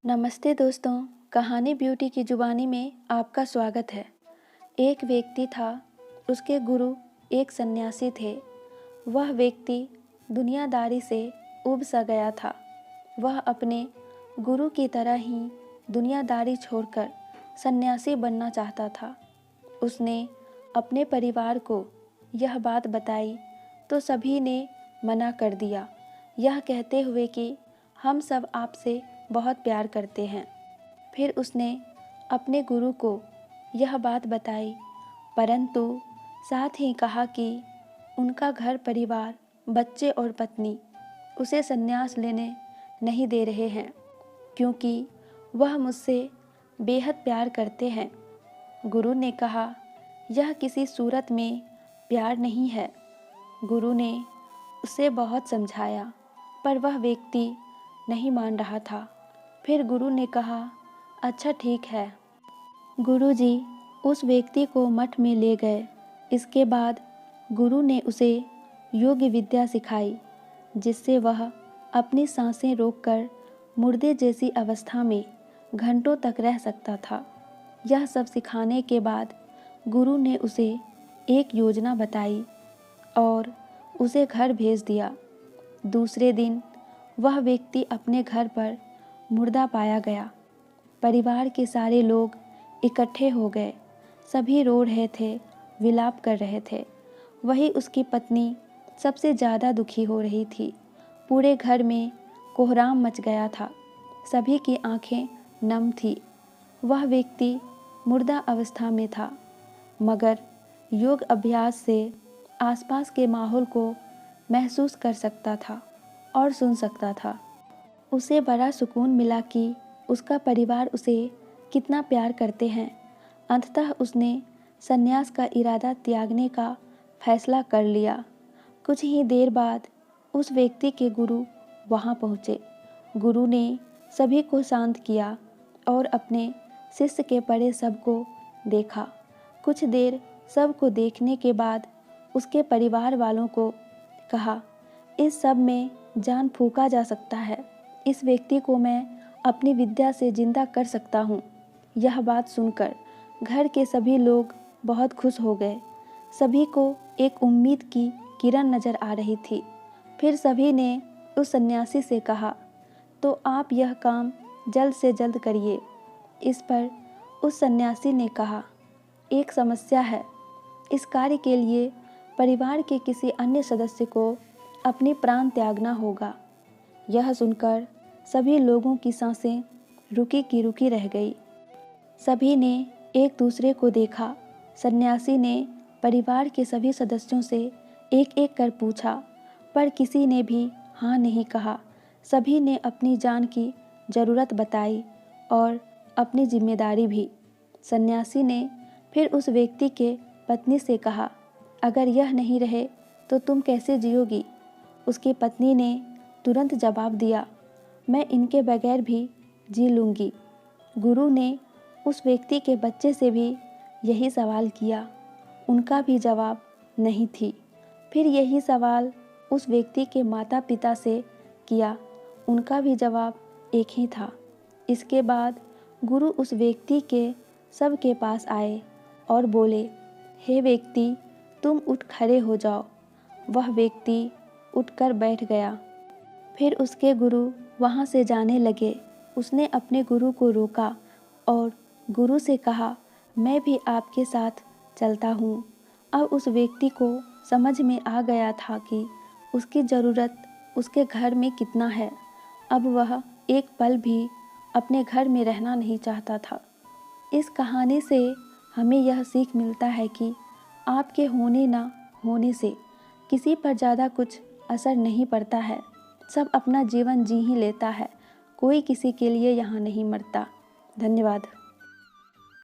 नमस्ते दोस्तों, कहानी ब्यूटी की जुबानी में आपका स्वागत है। एक व्यक्ति था, उसके गुरु एक सन्यासी थे। वह व्यक्ति दुनियादारी से उब सा गया था। वह अपने गुरु की तरह ही दुनियादारी छोड़कर सन्यासी बनना चाहता था। उसने अपने परिवार को यह बात बताई तो सभी ने मना कर दिया, यह कहते हुए कि हम सब आपसे बहुत प्यार करते हैं। फिर उसने अपने गुरु को यह बात बताई, परंतु साथ ही कहा कि उनका घर परिवार, बच्चे और पत्नी उसे संन्यास लेने नहीं दे रहे हैं, क्योंकि वह मुझसे बेहद प्यार करते हैं। गुरु ने कहा, यह किसी सूरत में प्यार नहीं है। गुरु ने उसे बहुत समझाया, पर वह व्यक्ति नहीं मान रहा था। फिर गुरु ने कहा, अच्छा ठीक है। गुरुजी उस व्यक्ति को मठ में ले गए। इसके बाद गुरु ने उसे योग विद्या सिखाई, जिससे वह अपनी सांसें रोककर मुर्दे जैसी अवस्था में घंटों तक रह सकता था। यह सब सिखाने के बाद गुरु ने उसे एक योजना बताई और उसे घर भेज दिया। दूसरे दिन वह व्यक्ति अपने घर पर मुर्दा पाया गया। परिवार के सारे लोग इकट्ठे हो गए। सभी रो रहे थे, विलाप कर रहे थे। वही उसकी पत्नी सबसे ज़्यादा दुखी हो रही थी। पूरे घर में कोहराम मच गया था। सभी की आंखें नम थी। वह व्यक्ति मुर्दा अवस्था में था, मगर योग अभ्यास से आसपास के माहौल को महसूस कर सकता था और सुन सकता था। उसे बड़ा सुकून मिला कि उसका परिवार उसे कितना प्यार करते हैं। अंततः उसने संन्यास का इरादा त्यागने का फैसला कर लिया। कुछ ही देर बाद उस व्यक्ति के गुरु वहां पहुँचे। गुरु ने सभी को शांत किया और अपने शिष्य के परे सबको देखा। कुछ देर सबको देखने के बाद उसके परिवार वालों को कहा, इस सब में जान फूंका जा सकता है। इस व्यक्ति को मैं अपनी विद्या से जिंदा कर सकता हूँ। यह बात सुनकर घर के सभी लोग बहुत खुश हो गए। सभी को एक उम्मीद की किरण नजर आ रही थी। फिर सभी ने उस सन्यासी से कहा, तो आप यह काम जल्द से जल्द करिए। इस पर उस सन्यासी ने कहा, एक समस्या है। इस कार्य के लिए परिवार के किसी अन्य सदस्य को अपनी प्राण त्यागना होगा। यह सुनकर सभी लोगों की सांसें रुकी की रुकी रह गई। सभी ने एक दूसरे को देखा। सन्यासी ने परिवार के सभी सदस्यों से एक एक कर पूछा, पर किसी ने भी हाँ नहीं कहा। सभी ने अपनी जान की ज़रूरत बताई और अपनी जिम्मेदारी भी। सन्यासी ने फिर उस व्यक्ति के पत्नी से कहा, अगर यह नहीं रहे तो तुम कैसे जियोगी? उसकी पत्नी ने तुरंत जवाब दिया, मैं इनके बगैर भी जी लूँगी। गुरु ने उस व्यक्ति के बच्चे से भी यही सवाल किया। उनका भी जवाब नहीं थी। फिर यही सवाल उस व्यक्ति के माता पिता से किया। उनका भी जवाब एक ही था। इसके बाद गुरु उस व्यक्ति के सबके पास आए और बोले, हे व्यक्ति, तुम उठ खड़े हो जाओ। वह व्यक्ति उठकर बैठ गया। फिर उसके गुरु वहाँ से जाने लगे। उसने अपने गुरु को रोका और गुरु से कहा, मैं भी आपके साथ चलता हूँ। अब उस व्यक्ति को समझ में आ गया था कि उसकी ज़रूरत उसके घर में कितना है। अब वह एक पल भी अपने घर में रहना नहीं चाहता था। इस कहानी से हमें यह सीख मिलता है कि आपके होने ना होने से किसी पर ज़्यादा कुछ असर नहीं पड़ता है। सब अपना जीवन जी ही लेता है। कोई किसी के लिए यहाँ नहीं मरता। धन्यवाद।